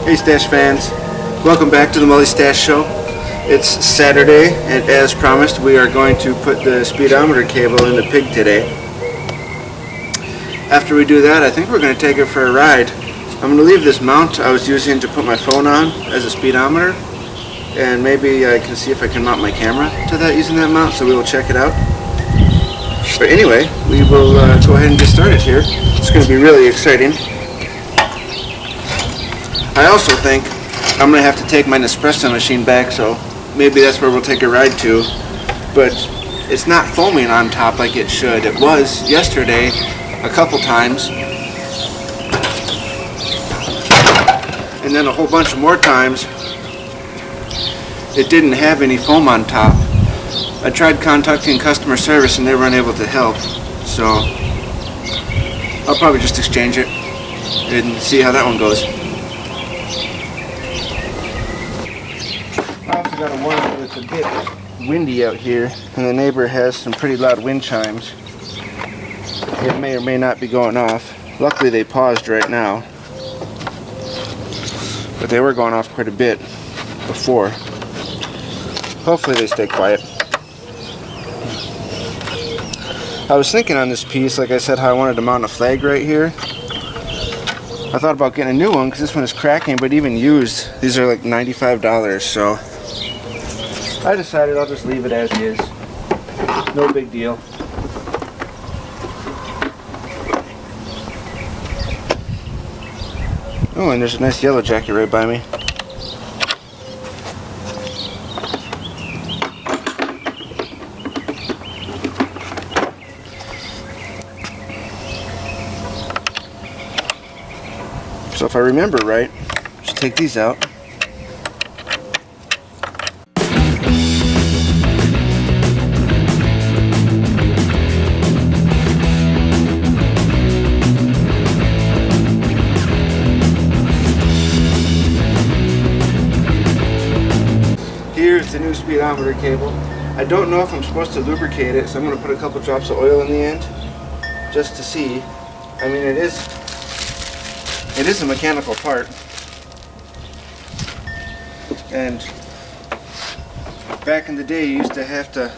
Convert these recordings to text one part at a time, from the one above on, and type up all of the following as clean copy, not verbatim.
Hey Stash fans, welcome back to the Mully Stash Show. It's Saturday, and as promised, we are going to put the speedometer cable in the pig today. After we do that, I think we're going to take it for a ride. I'm going to leave this mount I was using to put my phone on as a speedometer, and maybe I can see if I can mount my camera to that using that mount, so we will check it out. But anyway, we will go ahead and get started here. It's going to be really exciting. I also think I'm going to have to take my Nespresso machine back, so maybe that's where we'll take a ride to. But it's not foaming on top like it should. It was yesterday a couple times, and then a whole bunch of more times it didn't have any foam on top. I tried contacting customer service and they were unable to help, so I'll probably just exchange it and see how that one goes. I also got to warn you, it's a bit windy out here, and the neighbor has some pretty loud wind chimes. It may or may not be going off. Luckily they paused right now, but they were going off quite a bit before. Hopefully they stay quiet. I was thinking on this piece, like I said, how I wanted to mount a flag right here. I thought about getting a new one because this one is cracking, but even used, these are like $95, so I decided I'll just leave it as is. No big deal. Oh, and there's a nice yellow jacket right by me. So if I remember right, just take these out. Here's the new speedometer cable. I don't know if I'm supposed to lubricate it, so I'm going to put a couple drops of oil in the end just to see. I mean, it is a mechanical part, and back in the day you used to have to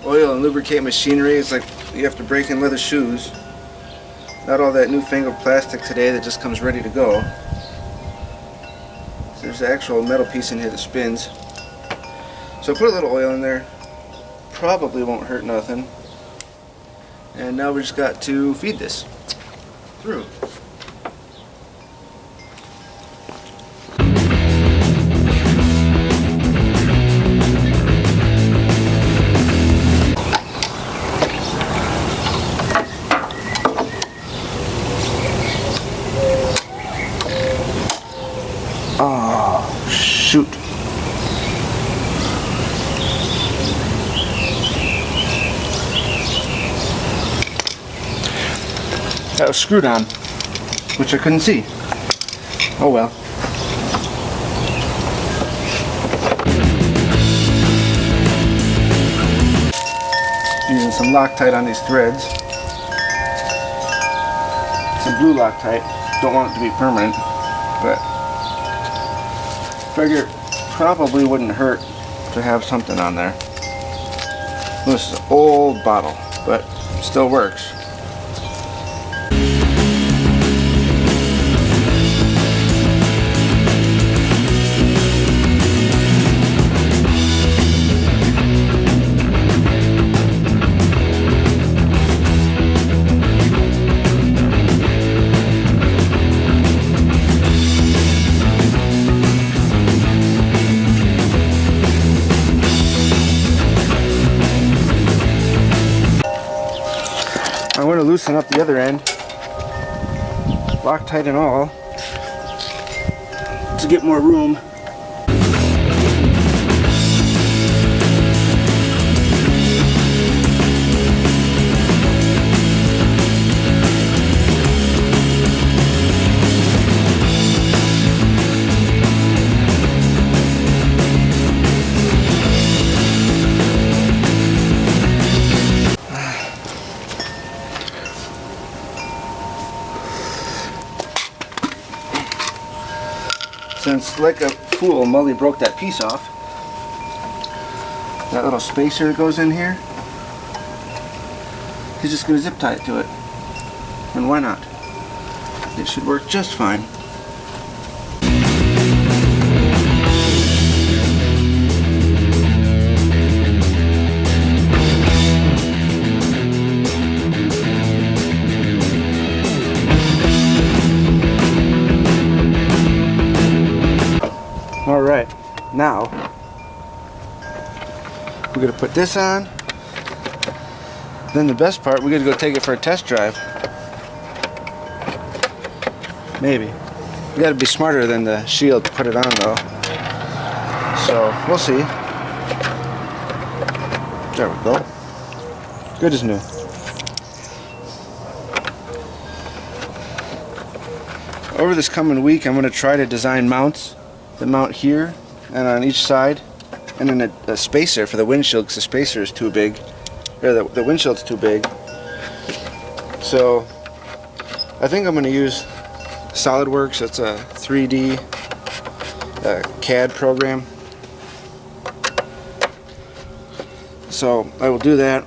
oil and lubricate machinery. It's like you have to break in leather shoes. Not all that newfangled plastic today that just comes ready to go. So there's the actual metal piece in here that spins. So put a little oil in there, probably won't hurt nothing, and now we just got to feed this through. Oh, shoot. That was screwed on, which I couldn't see. Oh well. Using some Loctite on these threads. Some blue Loctite. Don't want it to be permanent, but figure it probably wouldn't hurt to have something on there. This is an old bottle, but still works. I'm going to loosen up the other end, Loctite and all, to get more room. Since, like a fool, Mully broke that piece off. That little spacer that goes in here, he's just going to zip tie it to it. And why not? It should work just fine. Alright, now we're going to put this on. Then the best part, we're going to go take it for a test drive. Maybe. You got to be smarter than the Shield to put it on though. So, we'll see. There we go. Good as new. Over this coming week, I'm going to try to design mounts that mount here and on each side, and then a spacer for the windshield because the spacer is too big, or the windshield's too big. So I think I'm going to use SolidWorks. It's a 3D CAD program. So I will do that,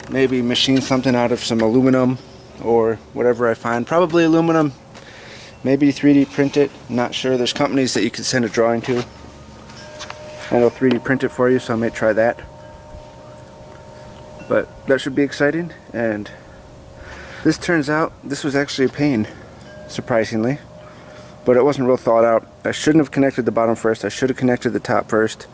maybe machine something out of some aluminum or whatever I find, probably aluminum. Maybe 3D print it, not sure. There's companies that you can send a drawing to and they'll 3D print it for you, so I may try that. But that should be exciting. And this turns out, this was actually a pain, surprisingly. But it wasn't real thought out. I shouldn't have connected the bottom first, I should have connected the top first.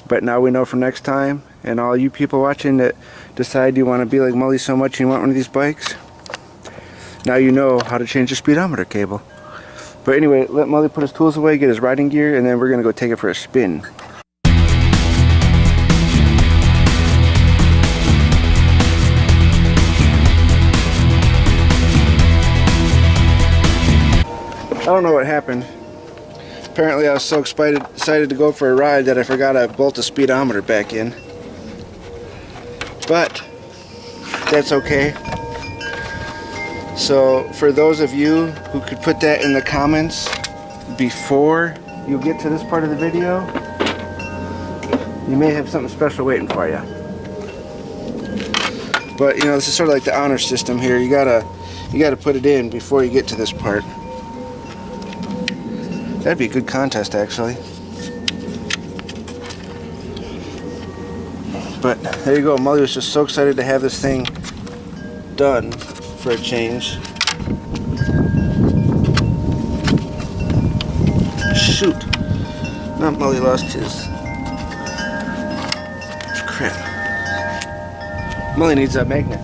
But now we know for next time, and all you people watching that decide you want to be like Mully so much you want one of these bikes, now you know how to change the speedometer cable. But anyway, let Mully put his tools away, get his riding gear, and then we're going to go take it for a spin. I don't know what happened. Apparently I was so excited to go for a ride that I forgot to bolt the speedometer back in. But that's okay. So for those of you who could put that in the comments before you get to this part of the video, you may have something special waiting for you. But you know, this is sort of like the honor system here. You gotta put it in before you get to this part. That'd be a good contest, actually. But there you go. Mully was just so excited to have this thing done for a change. Shoot. Not Mully lost his. Crap. Mully needs that magnet.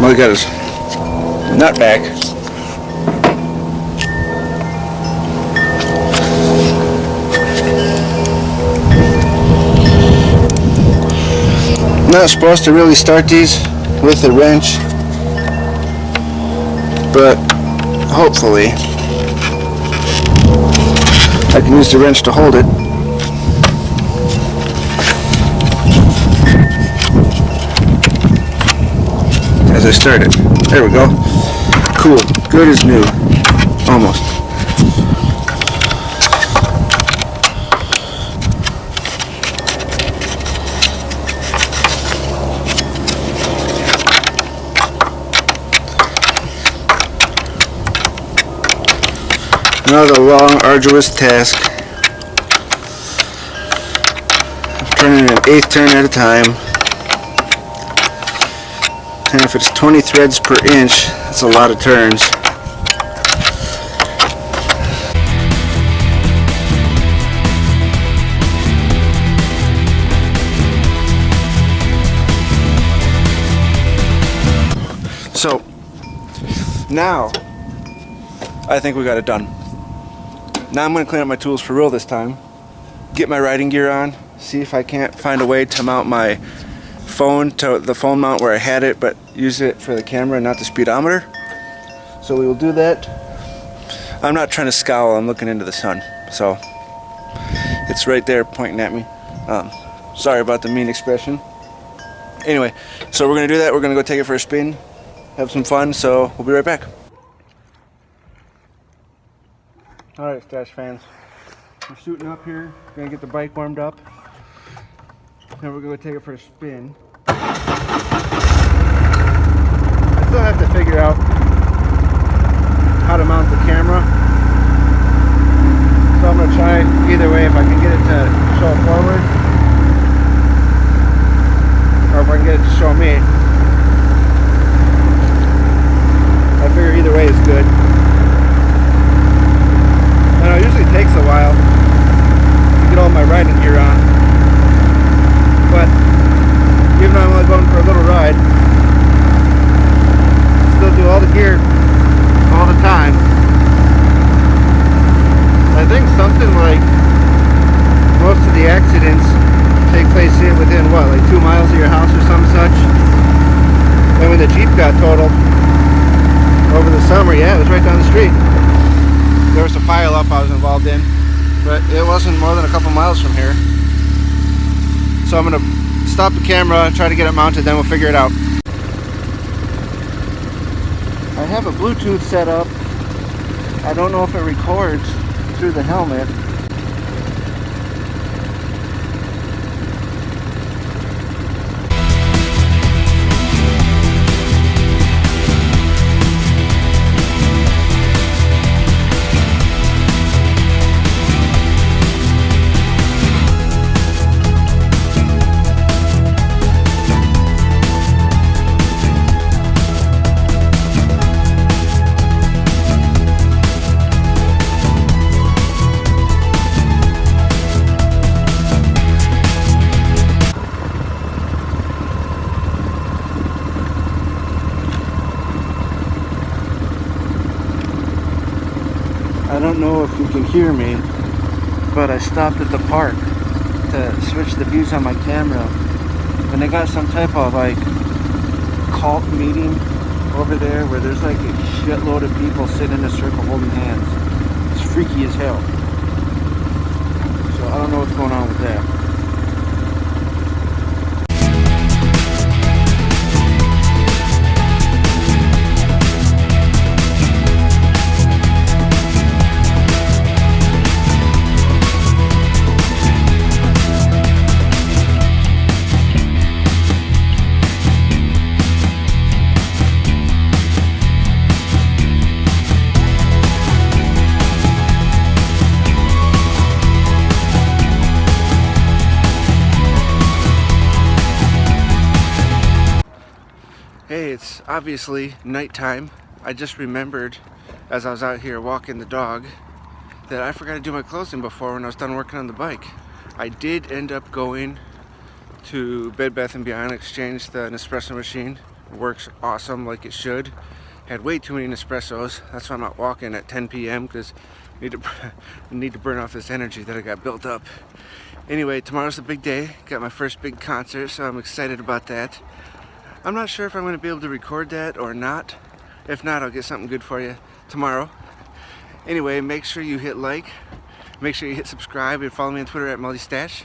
Mully got his nut back. I'm not supposed to really start these with a wrench, but hopefully I can use the wrench to hold it. As I started. There we go. Cool. Good as new. Almost. Another long, arduous task. Turning an eighth turn at a time. And if it's 20 threads per inch, that's a lot of turns. So, now, I think we got it done. Now I'm going to clean up my tools for real this time. Get my riding gear on. See if I can't find a way to mount my phone to the phone mount where I had it, but use it for the camera and not the speedometer. So we will do that. I'm not trying to scowl, I'm looking into the sun. So it's right there pointing at me. Sorry about the mean expression. Anyway, so we're gonna do that. We're gonna go take it for a spin, have some fun. So we'll be right back. All right, Stash fans, we're shooting up here. We're gonna get the bike warmed up. Then we're gonna take it for a spin. I still have to figure out how to mount the camera. So I'm gonna try either way, if I can get it to show forward, or if I can get it to show me. I figure either way is good. I know it usually takes a while to get all my riding gear on, but even though I'm only going for a little ride, I still do all the gear all the time. I think something like most of the accidents take place here within what, like 2 miles of your house or some such. And when the Jeep got totaled over the summer, yeah, it was right down the street. There was a pile up I was involved in, but it wasn't more than a couple miles from here. So I'm gonna stop the camera, try to get it mounted, then we'll figure it out. I have a Bluetooth set up. I don't know if it records through the helmet. I don't know if you can hear me, but I stopped at the park to switch the views on my camera, and they got some type of like cult meeting over there where there's like a shitload of people sitting in a circle holding hands. It's freaky as hell. So I don't know what's going on with that. Hey, it's obviously nighttime. I just remembered as I was out here walking the dog that I forgot to do my closing before when I was done working on the bike. I did end up going to Bed Bath & Beyond, exchange the Nespresso machine. It works awesome like it should. Had way too many Nespressos. That's why I'm out walking at 10 p.m. because I need to burn off this energy that I got built up. Anyway, tomorrow's the big day. Got my first big concert, so I'm excited about that. I'm not sure if I'm going to be able to record that or not. If not, I'll get something good for you tomorrow. Anyway, make sure you hit like, make sure you hit subscribe, and follow me on Twitter at Mully.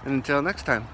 And until next time.